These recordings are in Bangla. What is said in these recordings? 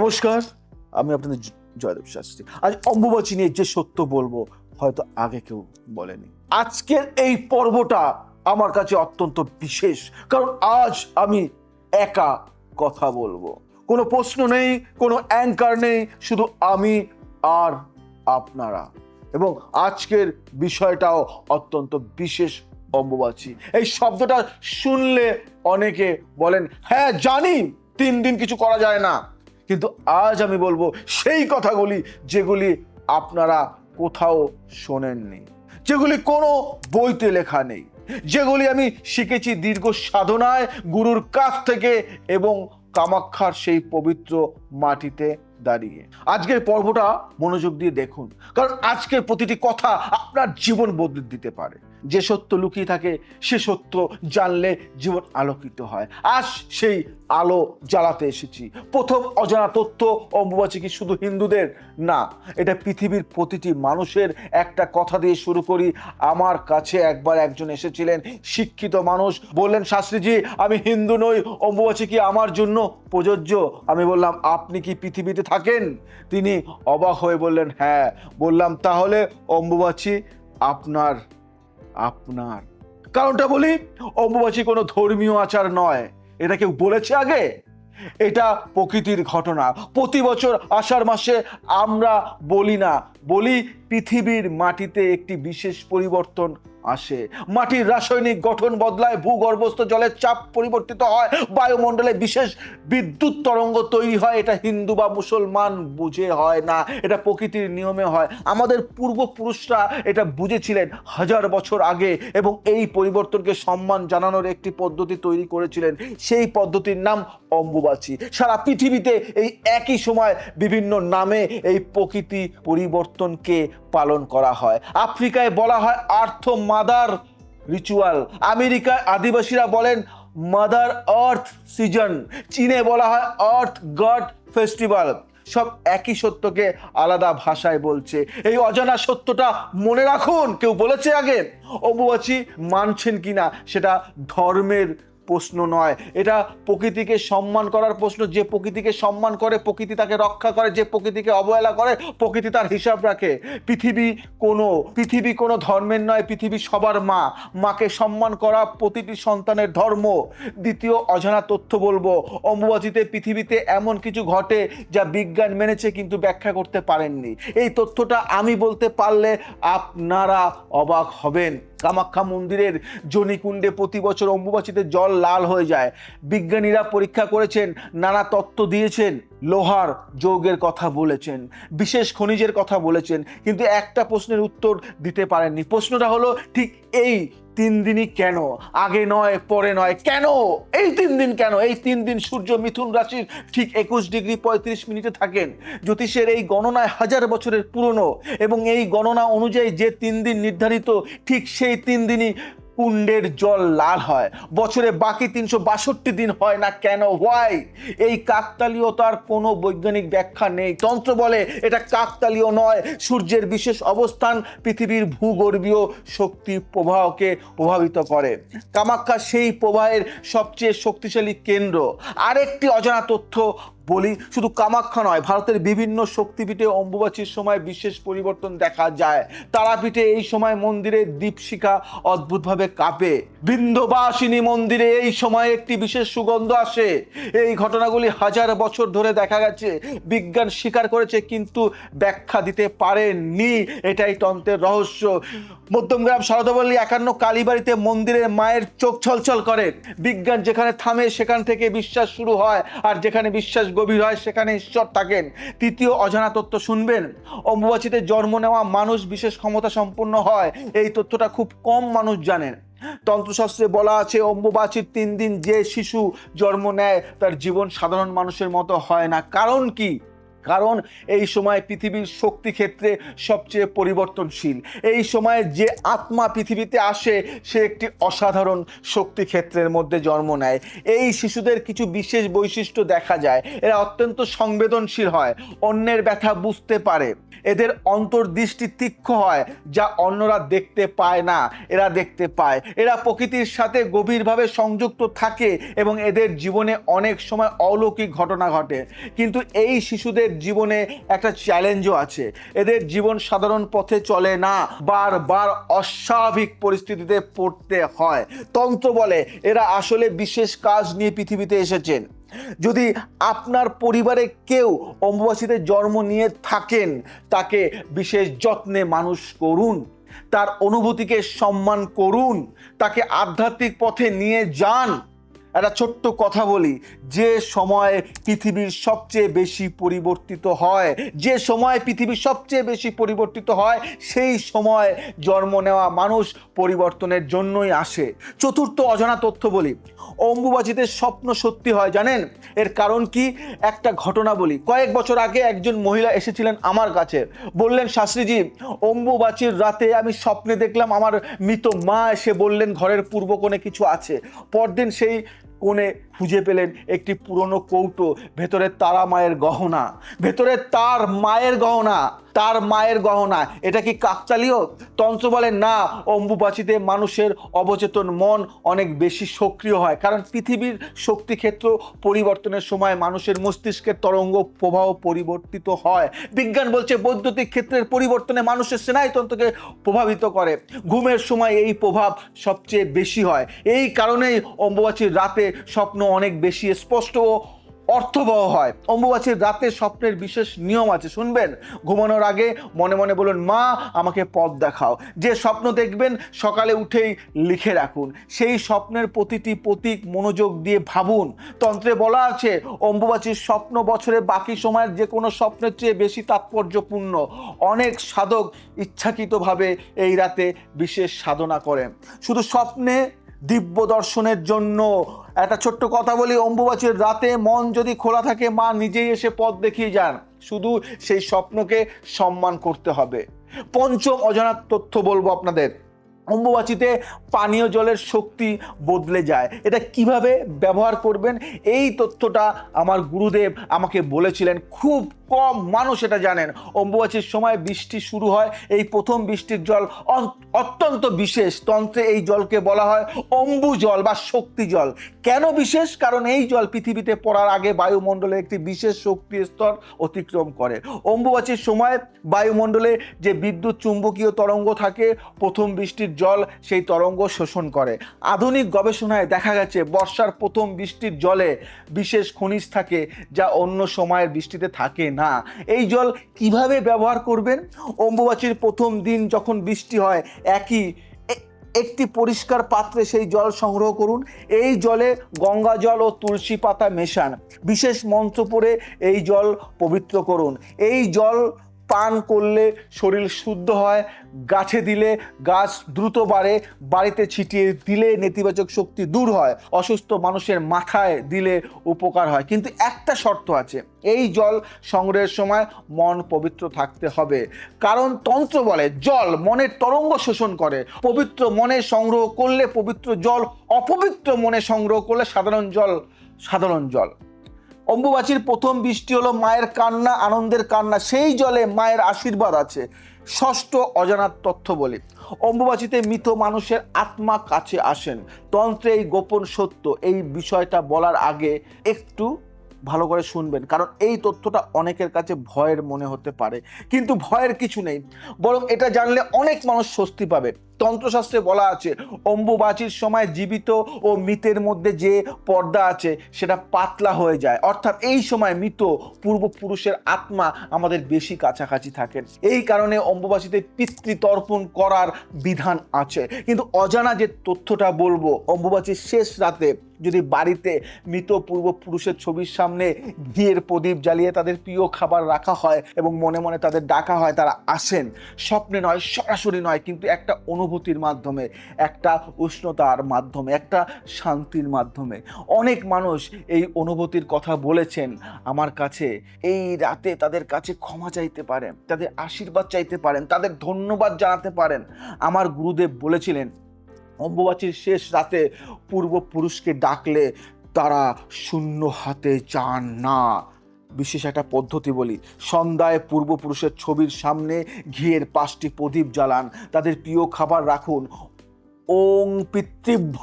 নমস্কার, আমি আপনাদের জয়দেব শাস্ত্রী। আজ অম্বুবাচী নিয়ে যে সত্য বলবো হয়তো আগে কেউ বলেনি। আজকের এই পর্বটা আমার কাছে অত্যন্ত বিশেষ, কারণ আজ আমি একা কথা বলবো। কোনো প্রশ্ন নেই, কোনো অ্যাঙ্কার নেই, শুধু আমি আর আপনারা। এবং আজকের বিষয়টাও অত্যন্ত বিশেষ। অম্বুবাচী এই শব্দটা শুনলে অনেকে বলেন হ্যাঁ জানি 3 দিন কিছু করা যায় না, কিন্তু আজ আমি বলবো সেই কথাগুলি যেগুলি আপনারা কোথাও শোনেননি, যেগুলি কোনো বইতে লেখা নেই, যেগুলি আমি শিখেছি দীর্ঘ সাধনায় গুরুর কাছ থেকে এবং কামাখ্যার সেই পবিত্র মাটিতে দাঁড়িয়ে। আজকের পর্বটা মনোযোগ দিয়ে দেখুন, কারণ আজকের প্রতিটি কথা আপনার জীবন বদলে দিতে পারে। যে সত্য লুকিয়ে থাকে সে সত্য জানলে জীবন আলোকিত হয়। আজ সেই আলো জ্বালাতে এসেছি। প্রথম অজানা তথ্য, অম্বুবাচী কি শুধু হিন্দুদের না, এটা পৃথিবীর প্রতিটি মানুষের। একটা কথা দিয়ে শুরু করি। আমার কাছে একবার একজন এসেছিলেন, শিক্ষিত মানুষ, বললেন শাস্ত্রীজি আমি হিন্দু নই, অম্বুবাচী কি আমার জন্য প্রযোজ্য? আমি বললাম আপনি কি পৃথিবীতে থাকেন? তিনি অবাক হয়ে বললেন হ্যাঁ। বললাম তাহলে অম্বুবাচী আপনার। কারণটা বলি, অম্বুবাচী কোনো ধর্মীয় আচার নয়, এটা কেউ বলেছে আগে? এটা প্রকৃতির ঘটনা। প্রতি বছর আষাঢ় মাসে আমরা বলি পৃথিবীর মাটিতে একটি বিশেষ পরিবর্তন আসে। মাটির রাসায়নিক গঠন বদলায়, ভূগর্ভস্থ জলের চাপ পরিবর্তিত হয়, বায়ুমণ্ডলে বিশেষ বিদ্যুৎ তরঙ্গ তৈরি হয়। এটা হিন্দু বা মুসলমান বুঝে হয় না, এটা প্রকৃতির নিয়মে হয়। আমাদের পূর্বপুরুষরা এটা বুঝেছিলেন 1000 বছর আগে এবং এই পরিবর্তনকে সম্মান জানানোর একটি পদ্ধতি তৈরি করেছিলেন। সেই পদ্ধতির নাম অম্বুবাচী। সারা পৃথিবীতে এই একই সময় বিভিন্ন নামে এই প্রকৃতি পরিবর্তনকে পালন করা হয়। আফ্রিকায় বলা হয় আর্থ মাদার রিচুয়াল, আমেরিকায় আদিবাসীরা বলেন মাদার আর্থ সিজন, চীনে বলা হয় আর্থ গড ফেস্টিভ্যাল। সব একই সত্যকে আলাদা ভাষায় বলছে। এই অজানা সত্যটা মনে রাখুন, কেউ বলেছে আগে। অম্বুবাচী মানছেন কিনা সেটা ধর্মের প্রশ্ন নয়, এটা প্রকৃতিকে সম্মান করার প্রশ্ন। যে প্রকৃতিকে সম্মান করে প্রকৃতি তাকে রক্ষা করে, যে প্রকৃতিকে অবহেলা করে প্রকৃতি তার হিসাব রাখে। পৃথিবী কোনো ধর্মের নয়, পৃথিবী সবার মা। মাকে সম্মান করা প্রতিটি সন্তানের ধর্ম। দ্বিতীয় অজানা তথ্য বলবো, অম্বুবাচীতে পৃথিবীতে এমন কিছু ঘটে যা বিজ্ঞান মেনেছে কিন্তু ব্যাখ্যা করতে পারেননি। এই তথ্যটা আমি বলতে পারলে আপনারা অবাক হবেন। কামাখ্যা মন্দিরের জনিকুণ্ডে প্রতি বছর অম্বুবাচীতে জল লাল হয়ে যায়। বিজ্ঞানীরা পরীক্ষা করেছেন, নানা তত্ত্ব দিয়েছেন, লোহার যৌগের কথা বলেছেন, বিশেষ খনিজের কথা বলেছেন, কিন্তু একটা প্রশ্নের উত্তর দিতে পারেননি। প্রশ্নটা হলো ঠিক এই 3 দিনই কেন? আগে নয়, পরে নয়, কেন এই 3 দিন? কেন এই 3 দিন সূর্য মিথুন রাশির ঠিক 21 ডিগ্রি 35 মিনিটে থাকেন? জ্যোতিষের এই গণনায় 1000 বছরের পুরনো, এবং এই গণনা অনুযায়ী যে 3 দিন নির্ধারিত ঠিক সেই 3 দিনই কুণ্ডের জল লাল হয়। বছরে বাকি 362 দিন হয় না কেন? হোয়াই? এই কাকতালীয়তার কোনো বৈজ্ঞানিক ব্যাখ্যা নেই। তন্ত্র বলে এটা কাকতালীয় নয়, সূর্যের বিশেষ অবস্থান পৃথিবীর ভূগর্ভীয় শক্তি প্রবাহকে প্রভাবিত করে। কামাখ্যা সেই প্রবাহের সবচেয়ে শক্তিশালী কেন্দ্র। আরেকটি অজানা তথ্য বলি, শুধু কামাখ্যা নয়, ভারতের বিভিন্ন শক্তিপীঠে অম্বুবাচীর সময় বিশেষ পরিবর্তন দেখা যায়। তারাপীঠে এই সময় মন্দিরের দীপশিখা অদ্ভুতভাবে কাঁপে। বিন্ধ্যবাসিনী মন্দিরে এই সময় একটি বিশেষ সুগন্ধ আসে। এই ঘটনাগুলি 1000 বছর ধরে দেখা গেছে, বিজ্ঞান স্বীকার করেছে কিন্তু ব্যাখ্যা দিতে পারেনি। এটাই তন্ত্রের রহস্য। মধ্যমগ্রাম শারদাবল্লী 51 কালীবাড়িতে মন্দিরের মায়ের চোখ ছলছল করে। বিজ্ঞান যেখানে থামে সেখান থেকে বিশ্বাস শুরু হয়, আর যেখানে বিশ্বাস গভীর হয় সেখানে ঈশ্বর থাকেন। তৃতীয় অজানা তথ্য শুনবেন, অম্বুবাচীতে জন্ম নেওয়া মানুষ বিশেষ ক্ষমতা সম্পন্ন হয়। এই তথ্যটা খুব কম মানুষ জানেন। তন্ত্রশাস্ত্রে বলা আছে অম্বুবাচীর 3 দিন যে শিশু জন্ম নেয় তার জীবন সাধারণ মানুষের মতো হয় না। কারণ কি? কারণ এই সময় পৃথিবীর শক্তি ক্ষেত্রে সবচেয়ে পরিবর্তনশীল। এই সময় যে আত্মা পৃথিবীতে আসে সে একটি অসাধারণ শক্তি ক্ষেত্রের মধ্যে জন্ম নেয়। এই শিশুদের কিছু বিশেষ বৈশিষ্ট্য দেখা যায়। এরা অত্যন্ত সংবেদনশীল হয়, অন্যের ব্যথা বুঝতে পারে, এদের অন্তর্দৃষ্টি তীক্ষ্ণ হয় যা অন্যরা দেখতে পায় না, এরা দেখতে পায়। এরা প্রকৃতির সাথে গভীরভাবে সংযুক্ত থাকে এবং এদের জীবনে অনেক সময় অলৌকিক ঘটনা ঘটে। কিন্তু এই শিশুদের জীবনে একটা চ্যালেঞ্জও আছে। এদের জীবন সাধারণ পথে চলে না, বারবার অস্বাভাবিক পরিস্থিতিতে পড়তে হয়। তন্ত্র বলে এরা আসলে বিশেষ কাজ নিয়ে পৃথিবীতে এসেছেন। যদি আপনার পরিবারে কেউ অম্বুবাচীতে জন্ম নিয়ে থাকেন, তাকে বিশেষ যত্নে মানুষ করুন, তার অনুভূতিকে সম্মান করুন, তাকে আধ্যাত্মিক পথে নিয়ে যান। একটা ছোট্ট কথা বলি, যে সময় পৃথিবীর সবচেয়ে বেশি পরিবর্তিত হয়, যে সময় পৃথিবীর সবচেয়ে বেশি পরিবর্তিত হয়, সেই সময় জন্ম নেওয়া মানুষ পরিবর্তনের জন্যই আসে। চতুর্থ অজানা তথ্য বলি, অম্বুবাচীতে স্বপ্ন সত্যি হয় জানেন? এর কারণ কি? একটা ঘটনা বলি। কয়েক বছর আগে একজন মহিলা এসেছিলেন আমার কাছে, বললেন, শাস্ত্রীজি, অম্বুবাচীর রাতে আমি স্বপ্নে দেখলাম আমার মৃত মা এসে বললেন ঘরের পূর্ব কোণে কিছু আছে। পরদিন সেই কোণে খুঁজে পেলেন একটি পুরনো কৌটো, ভেতরে তারা মায়ের গহনা, ভেতরে তার মায়ের গহনা, তার মায়ের গহনা। এটা কি কাকতালীয়? তন্ত্র বলেন না, অম্বুবাচীতে মানুষের অবচেতন মন অনেক বেশি সক্রিয় হয়, কারণ পৃথিবীর শক্তি ক্ষেত্র পরিবর্তনের সময় মানুষের মস্তিষ্কের তরঙ্গ প্রবাহ পরিবর্তিত হয়। বিজ্ঞান বলছে বৈদ্যুতিক ক্ষেত্রের পরিবর্তনে মানুষের স্নায়ুতন্ত্রকে প্রভাবিত করে। ঘুমের সময় এই প্রভাব সবচেয়ে বেশি হয়। এই কারণেই অম্বুবাচীর রাতে স্বপ্ন অনেক বেশি স্পষ্ট ও অর্থবহ হয়। অম্বুবাচীর রাতে স্বপ্নের বিশেষ নিয়ম আছে, শুনবেন? ঘুমানোর আগে মনে মনে বলুন, মা আমাকে পথ দেখাও। যে স্বপ্ন দেখবেন সকালে উঠেই লিখে রাখুন। সেই স্বপ্নের প্রতিটি প্রতীক মনোযোগ দিয়ে ভাবুন। তন্ত্রে বলা আছে অম্বুবাচীর স্বপ্ন বছরে বাকি সময়ের যে কোনো স্বপ্নের চেয়ে বেশি তাৎপর্যপূর্ণ। অনেক সাধক ইচ্ছাকৃতভাবে এই রাতে বিশেষ সাধনা করেন শুধু স্বপ্নে দিব্য দর্শনের জন্য। একটা ছোট্ট কথা বলি, অম্বুবাচীর রাতে মন যদি খোলা থাকে, মা নিজেই এসে পথ দেখিয়ে যান। শুধু সেই স্বপ্নকে সম্মান করতে হবে। পঞ্চম অজানা তথ্য বলবো আপনাদের, অম্বুবাচীতে পানীয় জলের শক্তি বদলে যায়। এটা কিভাবে ব্যবহার করবেন, এই তথ্যটা আমার গুরুদেব আমাকে বলেছিলেন। খুব কম মানুষ এটা জানেন। অম্বুবাচীর সময় বৃষ্টি শুরু হয়, এই প্রথম বৃষ্টির জল অত্যন্ত বিশেষ। তন্ত্রে এই জলকে বলা হয় অম্বু জল বা শক্তি জল। কেন বিশেষ? কারণ এই জল পৃথিবীতে পড়ার আগে বায়ুমণ্ডলে একটি বিশেষ শক্তি স্তর অতিক্রম করে। অম্বুবাচীর সময় বায়ুমণ্ডলে যে বিদ্যুৎ চুম্বকীয় তরঙ্গ থাকে, প্রথম বৃষ্টির জল সেই তরঙ্গ শোষণ করে। আধুনিক গবেষণায় দেখা গেছে বর্ষার প্রথম বৃষ্টির জলে বিশেষ খনিজ থাকে যা অন্য সময়ের বৃষ্টিতে থাকে না। এই জল কিভাবে ব্যবহার করবেন? অম্বুবাচীর প্রথম দিন যখন বৃষ্টি হয়, একটি পরিষ্কার পাত্রে সেই জল সংগ্রহ করুন। এই জলে গঙ্গা জল ও তুলসী পাতা মেশান। বিশেষ মন্ত্র পড়ে এই জল পবিত্র করুন। এই জল পান করলে শরীর শুদ্ধ হয়, গাছে দিলে গাছ দ্রুত বাড়ে, বাড়িতে ছিটিয়ে দিলে নেতিবাচক শক্তি দূর হয়, অসুস্থ মানুষের মাথায় দিলে উপকার হয়। কিন্তু একটা শর্ত আছে, এই জল সংগ্রহের সময় মন পবিত্র থাকতে হবে। কারণ তন্ত্র বলে জল মনের তরঙ্গ শোষণ করে। পবিত্র মনে সংগ্রহ করলে পবিত্র জল, অপবিত্র মনে সংগ্রহ করলে সাধারণ জল। অম্বুবাচীর প্রথম বৃষ্টি হলো মায়ের কান্না, আনন্দের কান্না। সেই জলে মায়ের আশীর্বাদ আছে। ষষ্ঠ অজানা তথ্য বলি, অম্বুবাচীতে মৃত মানুষের আত্মা কাছে আসেন। তন্ত্রে এই গোপন সত্য, এই বিষয়টা বলার আগে একটু ভালো করে শুনবেন, কারণ এই তথ্যটা অনেকের কাছে ভয়ের মনে হতে পারে। কিন্তু ভয়ের কিছু নেই, বরং এটা জানলে অনেক মানুষ স্বস্তি পাবে। তন্ত্রশাস্ত্রে বলা আছে অম্বুবাচীর সময় জীবিত ও মৃতের মধ্যে যে পর্দা আছে সেটা পাতলা হয়ে যায়। অর্থাৎ এই সময় মৃত পূর্বপুরুষের আত্মা আমাদের বেশি কাছাকাছি থাকেন। এই কারণে অম্বুবাচীতে পিতৃতর্পণ করার বিধান আছে। কিন্তু অজানা যে তথ্যটা বলবো, অম্বুবাচীর শেষ রাতে যদি বাড়িতে মৃত পূর্বপুরুষের ছবির সামনে ঘিয়ের প্রদীপ জ্বালিয়ে তাদের প্রিয় খাবার রাখা হয় এবং মনে মনে তাদের ডাকা হয়, তারা আসেন। স্বপ্নে নয়, সরাসরি নয়, কিন্তু একটা অনুভূতি অনুভূতির মাধ্যমে, একটা উষ্ণতার মাধ্যমে, একটা শান্তির মাধ্যমে। অনেক মানুষ এই অনুভূতির কথা বলেছেন আমার কাছে। এই রাতে তাদের কাছে ক্ষমা চাইতে পারেন, তাদের আশীর্বাদ চাইতে পারেন, তাদের ধন্যবাদ জানাতে পারেন। আমার গুরুদেব বলেছিলেন, অম্বুবাচীর শেষ রাতে পূর্বপুরুষকে ডাকলে তারা শূন্য হাতে যান না। বিশেষ একটা পদ্ধতি বলি, সন্ধ্যায় পূর্বপুরুষের ছবির সামনে ঘিয়ের 5টি প্রদীপ জ্বালান, তাদের প্রিয় খাবার রাখুন, ওং পিতৃভ্য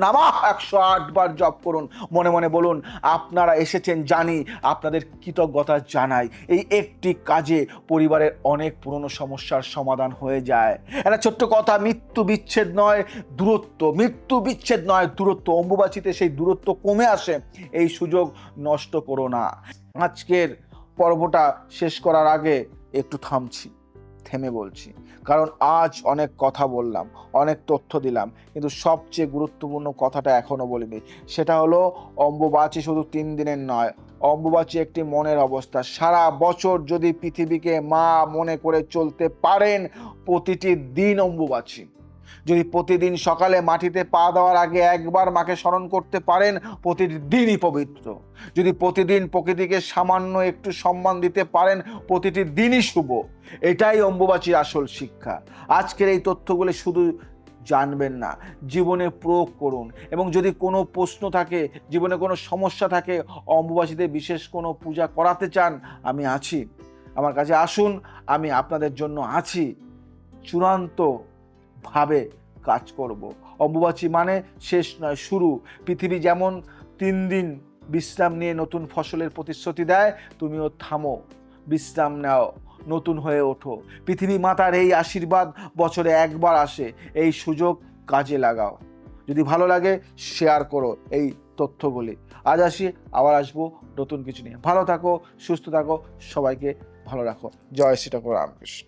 নমঃ 108 বার জপ করুন, মনে মনে বলুন আপনারা এসেছেন জানি, আপনাদের কৃতজ্ঞতা জানাই। এই একটি কাজে পরিবারের অনেক পুরনো সমস্যার সমাধান হয়ে যায়। একটা ছোট্ট কথা, মৃত্যু বিচ্ছেদ নয় দূরত্ব, মৃত্যু বিচ্ছেদ নয় দূরত্ব। অম্বুবাচীতে সেই দূরত্ব কমে আসে, এই সুযোগ নষ্ট করো না। আজকের পর্বটা শেষ করার আগে একটু থেমে বলছি, কারণ আজ অনেক কথা বললাম, অনেক তথ্য দিলাম, কিন্তু সবচেয়ে গুরুত্বপূর্ণ কথাটা এখনো বলিনি। সেটা হলো, অম্বুবাচী শুধু 3 দিনের নয়, অম্বুবাচী একটি মনের অবস্থা। সারা বছর যদি পৃথিবীকে মা মনে করে চলতে পারেন, প্রতিটি দিন অম্বুবাচী। যদি প্রতিদিন সকালে মাটিতে পা দেওয়ার আগে একবার মাকে স্মরণ করতে পারেন, প্রতিদিনই পবিত্র। যদি প্রতিদিন প্রকৃতিকে সামান্য একটু সম্মান দিতে পারেন, প্রতিটি দিনই শুভ। এটাই অম্বুবাচীর আসল শিক্ষা। আজকের এই তথ্যগুলো শুধু জানবেন না, জীবনে প্রয়োগ করুন। এবং যদি কোনো প্রশ্ন থাকে, জীবনে কোনো সমস্যা থাকে, অম্বুবাচীতে বিশেষ কোনো পূজা করাতে চান, আমি আছি। আমার কাছে আসুন, আমি আপনাদের জন্য আছি। চূড়ান্ত ভাবে কাজ করব। অম্বুবাচী মানে শেষ নয়, শুরু। পৃথিবী যেমন 3 দিন বিশ্রাম নিয়ে নতুন ফসলের প্রতিশ্রুতি দেয়, তুমিও থামো, বিশ্রাম নাও, নতুন হয়ে ওঠো। পৃথিবী মাতার এই আশীর্বাদ বছরে একবার আসে, এই সুযোগ কাজে লাগাও। যদি ভালো লাগে শেয়ার করো এই তথ্যগুলি। আজ আসি, আবার আসবো নতুন কিছু নিয়ে। ভালো থাকো, সুস্থ থাকো, সবাইকে ভালো রাখো। জয় শ্রী ঠাকুর রামকৃষ্ণ।